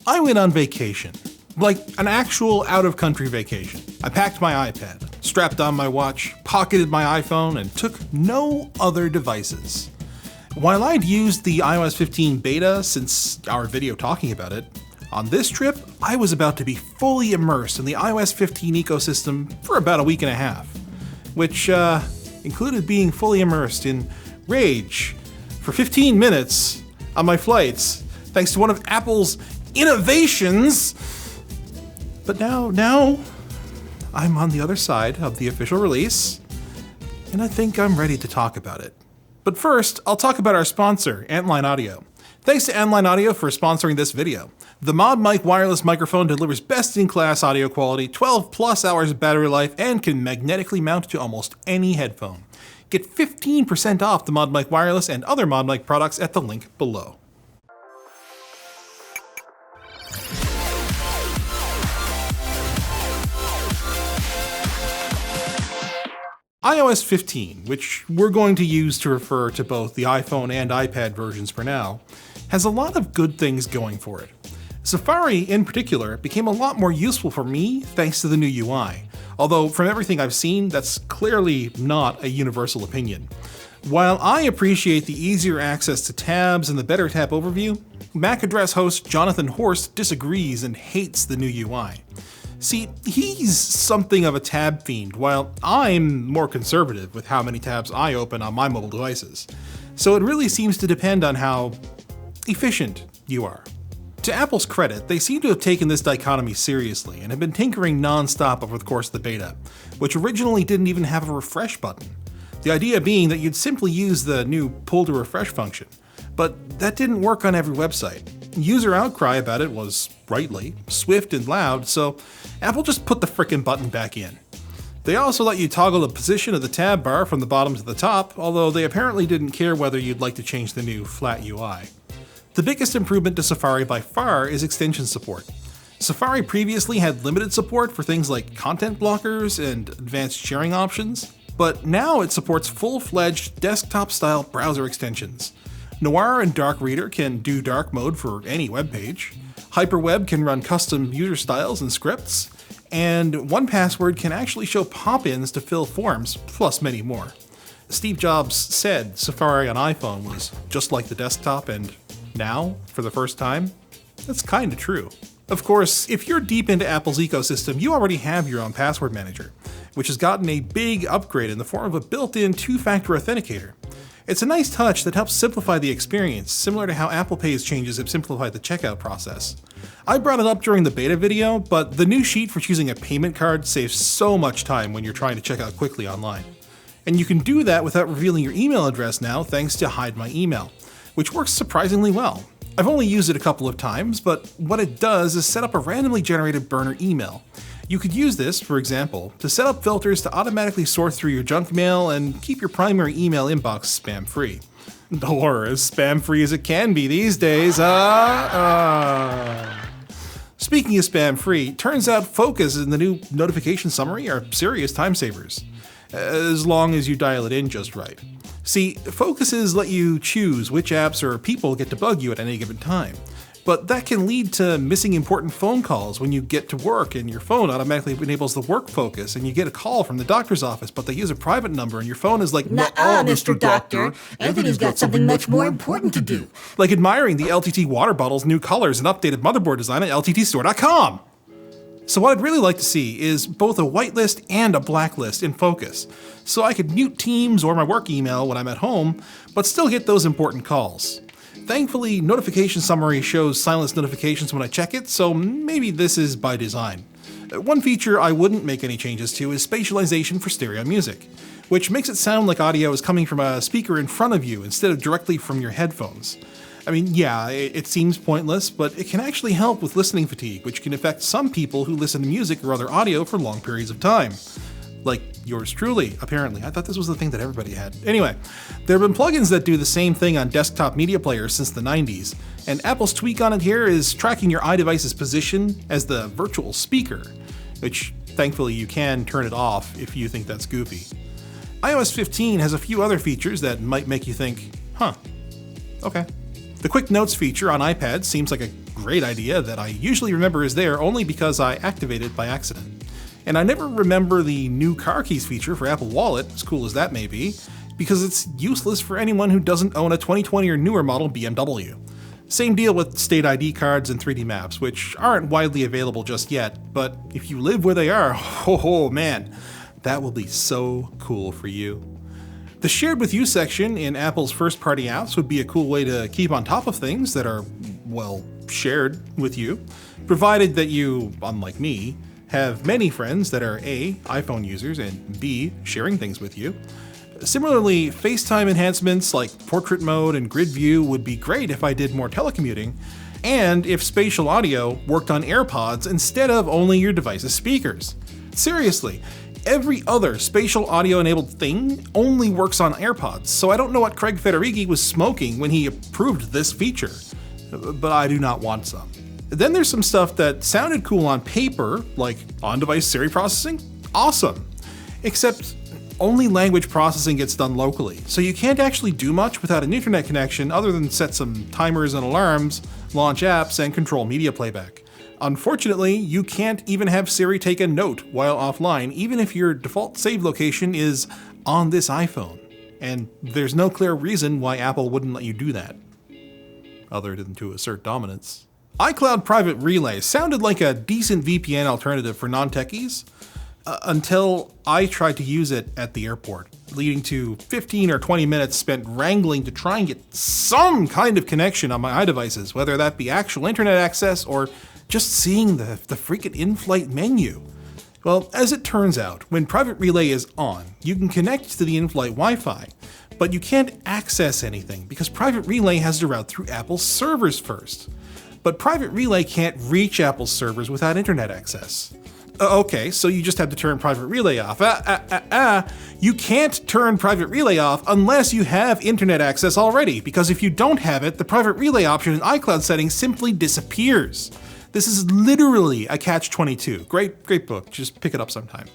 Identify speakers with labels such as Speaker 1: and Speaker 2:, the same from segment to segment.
Speaker 1: I went on vacation. Like an actual out-of-country vacation. I packed my iPad, strapped on my watch, pocketed my iPhone, and took no other devices. While I'd used the iOS 15 beta since our video talking about it, on this trip, I was about to be fully immersed in the iOS 15 ecosystem for about a week and a half, which included being fully immersed in Rage for 15 minutes on my flights, thanks to one of Apple's innovations. But now, I'm on the other side of the official release, and I think I'm ready to talk about it. But first, I'll talk about our sponsor, Antline Audio. Thanks to Antline Audio for sponsoring this video. The Mod Mic wireless microphone delivers best-in-class audio quality, 12 plus hours of battery life, and can magnetically mount to almost any headphone. Get 15% off the Mod Mic wireless and other Mod Mic products at the link below. iOS 15, which we're going to use to refer to both the iPhone and iPad versions for now, has a lot of good things going for it. Safari, in particular, became a lot more useful for me thanks to the new UI, although from everything I've seen, that's clearly not a universal opinion. While I appreciate the easier access to tabs and the better tab overview, Mac Address host Jonathan Horst disagrees and hates the new UI. See, he's something of a tab fiend, while I'm more conservative with how many tabs I open on my mobile devices. So it really seems to depend on how efficient you are. To Apple's credit, they seem to have taken this dichotomy seriously and have been tinkering non-stop over the course of the beta, which originally didn't even have a refresh button. The idea being that you'd simply use the new pull to refresh function, but that didn't work on every website. User outcry about it was, rightly, swift and loud, so Apple just put the frickin' button back in. They also let you toggle the position of the tab bar from the bottom to the top, although they apparently didn't care whether you'd like to change the new flat UI. The biggest improvement to Safari by far is extension support. Safari previously had limited support for things like content blockers and advanced sharing options, but now it supports full-fledged desktop-style browser extensions. Noir and Dark Reader can do dark mode for any web page. Hyperweb can run custom user styles and scripts. And 1Password can actually show pop-ins to fill forms, plus many more. Steve Jobs said Safari on iPhone was just like the desktop, and now, for the first time, that's kinda true. Of course, if you're deep into Apple's ecosystem, you already have your own password manager, which has gotten a big upgrade in the form of a built-in two-factor authenticator. It's a nice touch that helps simplify the experience, similar to how Apple Pay's changes have simplified the checkout process. I brought it up during the beta video, but the new sheet for choosing a payment card saves so much time when you're trying to check out quickly online. And you can do that without revealing your email address now thanks to Hide My Email, which works surprisingly well. I've only used it a couple of times, but what it does is set up a randomly generated burner email. You could use this, for example, to set up filters to automatically sort through your junk mail and keep your primary email inbox spam-free. Or as spam-free as it can be these days. Speaking of spam-free, turns out Focus and the new notification summary are serious time savers, as long as you dial it in just right. See, Focuses let you choose which apps or people get to bug you at any given time. But that can lead to missing important phone calls when you get to work and your phone automatically enables the work focus and you get a call from the doctor's office, but they use a private number and your phone is like,
Speaker 2: Nuh-uh, Mr. Doctor. Anthony's got something much more important to do.
Speaker 1: Like admiring the LTT water bottle's new colors and updated motherboard design at lttstore.com. So what I'd really like to see is both a whitelist and a blacklist in Focus, so I could mute Teams or my work email when I'm at home, but still get those important calls. Thankfully, Notification Summary shows silence notifications when I check it, so maybe this is by design. One feature I wouldn't make any changes to is Spatialization for stereo music, which makes it sound like audio is coming from a speaker in front of you instead of directly from your headphones. I mean, yeah, it seems pointless, but it can actually help with listening fatigue, which can affect some people who listen to music or other audio for long periods of time. Like yours truly, apparently. I thought this was the thing that everybody had. Anyway, there have been plugins that do the same thing on desktop media players since the 90s, and Apple's tweak on it here is tracking your iDevice's position as the virtual speaker, which thankfully you can turn it off if you think that's goofy. iOS 15 has a few other features that might make you think, huh, okay. The Quick Notes feature on iPad seems like a great idea that I usually remember is there only because I activate it by accident. And I never remember the new car keys feature for Apple Wallet, as cool as that may be, because it's useless for anyone who doesn't own a 2020 or newer model BMW. Same deal with state ID cards and 3D maps, which aren't widely available just yet, but if you live where they are, oh man, that will be so cool for you. The Shared With You section in Apple's first-party apps would be a cool way to keep on top of things that are, well, shared with you, provided that you, unlike me, have many friends that are A, iPhone users, and B, sharing things with you. Similarly, FaceTime enhancements like portrait mode and grid view would be great if I did more telecommuting, and if spatial audio worked on AirPods instead of only your device's speakers. Seriously, every other spatial audio-enabled thing only works on AirPods, so I don't know what Craig Federighi was smoking when he approved this feature, but I do not want some. Then there's some stuff that sounded cool on paper, like on-device Siri processing. Awesome! Except only language processing gets done locally, so you can't actually do much without an internet connection other than set some timers and alarms, launch apps, and control media playback. Unfortunately, you can't even have Siri take a note while offline, even if your default save location is on this iPhone. And there's no clear reason why Apple wouldn't let you do that, other than to assert dominance. iCloud Private Relay sounded like a decent VPN alternative for non-techies, until I tried to use it at the airport, leading to 15 or 20 minutes spent wrangling to try and get some kind of connection on my iDevices, whether that be actual internet access or just seeing the freaking in-flight menu. Well, as it turns out, when Private Relay is on, you can connect to the in-flight Wi-Fi, but you can't access anything because Private Relay has to route through Apple's servers first. But Private Relay can't reach Apple's servers without internet access. Okay, so you just have to turn Private Relay off. You can't turn Private Relay off unless you have internet access already, because if you don't have it, the Private Relay option in iCloud settings simply disappears. This is literally a catch-22. Great book, just pick it up sometime.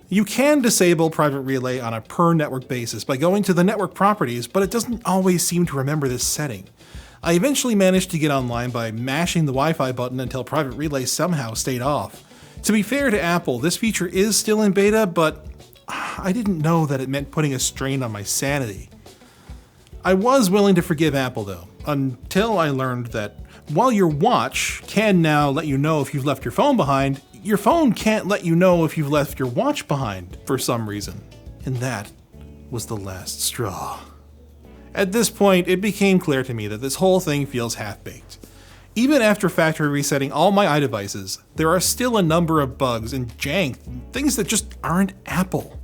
Speaker 1: You can disable Private Relay on a per-network basis by going to the network properties, but it doesn't always seem to remember this setting. I eventually managed to get online by mashing the Wi-Fi button until Private Relay somehow stayed off. To be fair to Apple, this feature is still in beta, but I didn't know that it meant putting a strain on my sanity. I was willing to forgive Apple though, until I learned that while your watch can now let you know if you've left your phone behind, your phone can't let you know if you've left your watch behind for some reason. And that was the last straw. At this point, it became clear to me that this whole thing feels half-baked. Even after factory resetting all my iDevices, there are still a number of bugs and jank, things that just aren't Apple.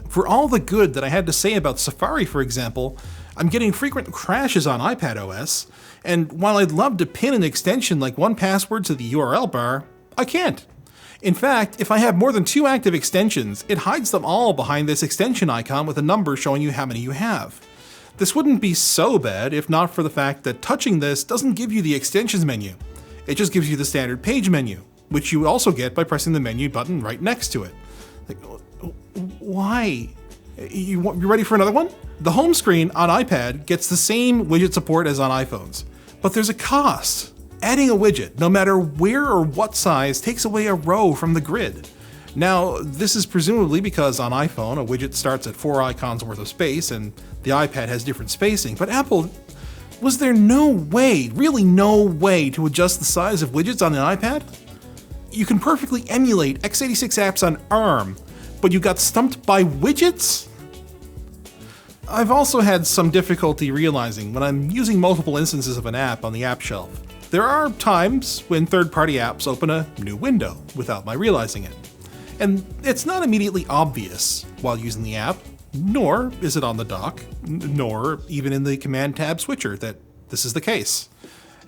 Speaker 1: For all the good that I had to say about Safari, for example, I'm getting frequent crashes on iPadOS, and while I'd love to pin an extension like 1Password to the URL bar, I can't. In fact, if I have more than 2 active extensions, it hides them all behind this extension icon with a number showing you how many you have. This wouldn't be so bad if not for the fact that touching this doesn't give you the extensions menu. It just gives you the standard page menu, which you also get by pressing the menu button right next to it. Like, why? You ready for another one? The home screen on iPad gets the same widget support as on iPhones, but there's a cost. Adding a widget, no matter where or what size, takes away a row from the grid. Now, this is presumably because on iPhone, a widget starts at 4 icons worth of space and the iPad has different spacing, but Apple, was there no way, really no way to adjust the size of widgets on an iPad? You can perfectly emulate x86 apps on ARM, but you got stumped by widgets? I've also had some difficulty realizing when I'm using multiple instances of an app on the app shelf. There are times when third-party apps open a new window without my realizing it. And it's not immediately obvious while using the app, nor is it on the dock, nor even in the command tab switcher that this is the case.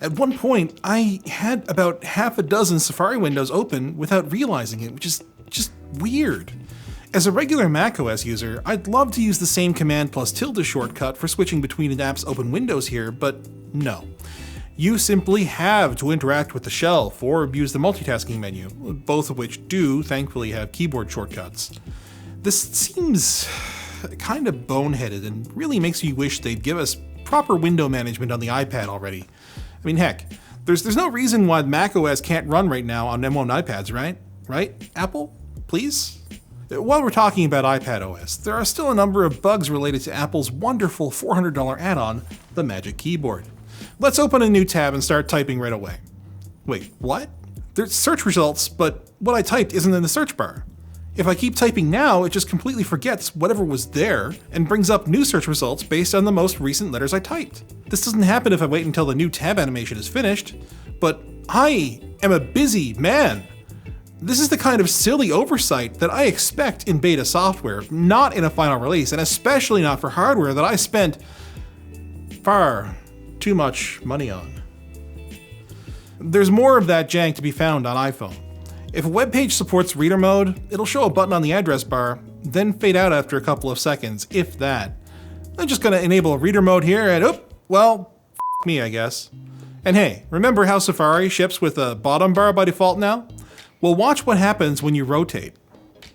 Speaker 1: At one point, I had about half a dozen Safari windows open without realizing it, which is just weird. As a regular macOS user, I'd love to use the same command plus tilde shortcut for switching between an app's open windows here, but no. You simply have to interact with the shelf or use the multitasking menu, both of which do, thankfully, have keyboard shortcuts. This seems kind of boneheaded and really makes me wish they'd give us proper window management on the iPad already. I mean, heck, There's no reason why macOS can't run right now on M1 iPads, right? Right, Apple? Please? While we're talking about iPadOS, there are still a number of bugs related to Apple's wonderful $400 add-on, the Magic Keyboard. Let's open a new tab and start typing right away. Wait, what? There's search results, but what I typed isn't in the search bar. If I keep typing now, it just completely forgets whatever was there and brings up new search results based on the most recent letters I typed. This doesn't happen if I wait until the new tab animation is finished, but I am a busy man. This is the kind of silly oversight that I expect in beta software, not in a final release, and especially not for hardware that I spent far too much money on. There's more of that jank to be found on iPhone. If a web page supports reader mode, it'll show a button on the address bar, then fade out after a couple of seconds, if that. I'm just gonna enable reader mode here and well, f me I guess. And hey, remember how Safari ships with a bottom bar by default now? Well, watch what happens when you rotate.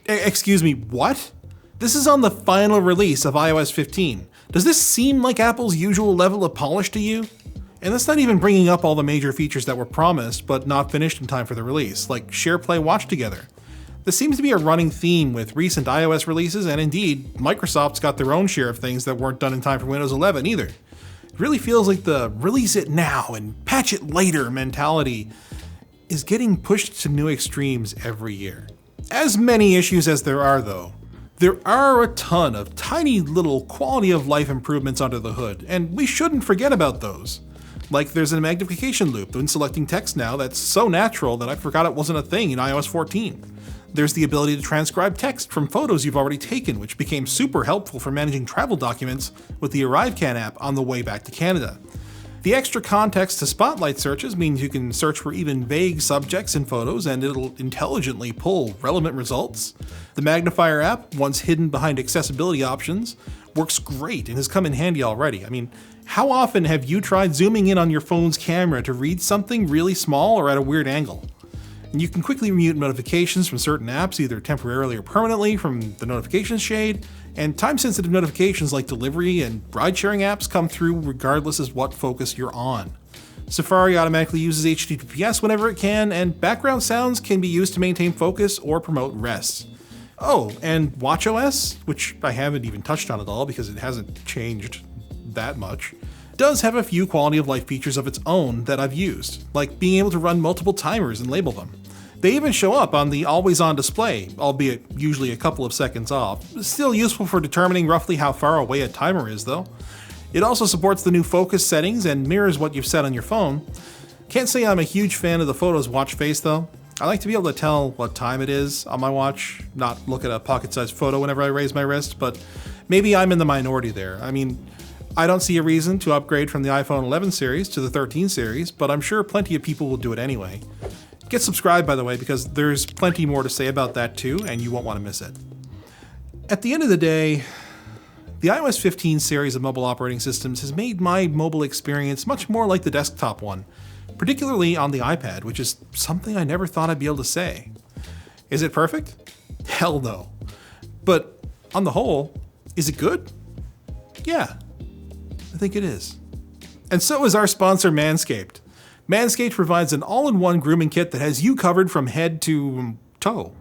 Speaker 1: Excuse me, what? This is on the final release of iOS 15. Does this seem like Apple's usual level of polish to you? And that's not even bringing up all the major features that were promised but not finished in time for the release, like Share, Play, Watch Together. This seems to be a running theme with recent iOS releases, and indeed, Microsoft's got their own share of things that weren't done in time for Windows 11 either. It really feels like the release it now and patch it later mentality is getting pushed to new extremes every year. As many issues as there are though, there are a ton of tiny little quality of life improvements under the hood, and we shouldn't forget about those. Like there's a magnification loop when selecting text now that's so natural that I forgot it wasn't a thing in iOS 14. There's the ability to transcribe text from photos you've already taken, which became super helpful for managing travel documents with the ArriveCan app on the way back to Canada. The extra context to spotlight searches means you can search for even vague subjects in photos and it'll intelligently pull relevant results. The magnifier app, once hidden behind accessibility options, works great and has come in handy already. I mean, how often have you tried zooming in on your phone's camera to read something really small or at a weird angle? And you can quickly mute notifications from certain apps, either temporarily or permanently from the notifications shade, and time-sensitive notifications like delivery and ride-sharing apps come through regardless of what focus you're on. Safari automatically uses HTTPS whenever it can, and background sounds can be used to maintain focus or promote rest. Oh, and WatchOS, which I haven't even touched on at all because it hasn't changed that much, does have a few quality of life features of its own that I've used, like being able to run multiple timers and label them. They even show up on the always-on display, albeit usually a couple of seconds off. Still useful for determining roughly how far away a timer is though. It also supports the new focus settings and mirrors what you've set on your phone. Can't say I'm a huge fan of the photos watch face though. I like to be able to tell what time it is on my watch, not look at a pocket-sized photo whenever I raise my wrist, but maybe I'm in the minority there. I mean, I don't see a reason to upgrade from the iPhone 11 series to the 13 series, but I'm sure plenty of people will do it anyway. Get subscribed, by the way, because there's plenty more to say about that too, and you won't want to miss it. At the end of the day, the iOS 15 series of mobile operating systems has made my mobile experience much more like the desktop one, particularly on the iPad, which is something I never thought I'd be able to say. Is it perfect? Hell no. But on the whole, is it good? Yeah, I think it is. And so is our sponsor, Manscaped. Manscaped provides an all-in-one grooming kit that has you covered from head to toe.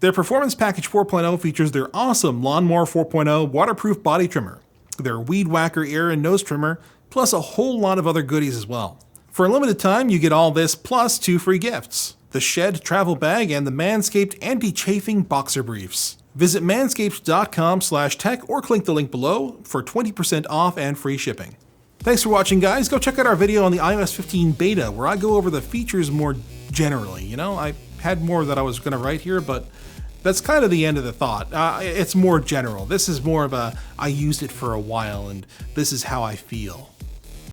Speaker 1: Their Performance Package 4.0 features their awesome Lawnmower 4.0 waterproof body trimmer, their Weed Whacker ear and nose trimmer, plus a whole lot of other goodies as well. For a limited time, you get all this plus 2 free gifts: the Shed travel bag and the Manscaped anti-chafing boxer briefs. Visit manscaped.com/tech or click the link below for 20% off and free shipping. Thanks for watching, guys. Go check out our video on the iOS 15 beta where I go over the features more generally. You know, I had more that I was going to write here, but that's kind of the end of the thought. It's more general. This is more of a, I used it for a while and this is how I feel.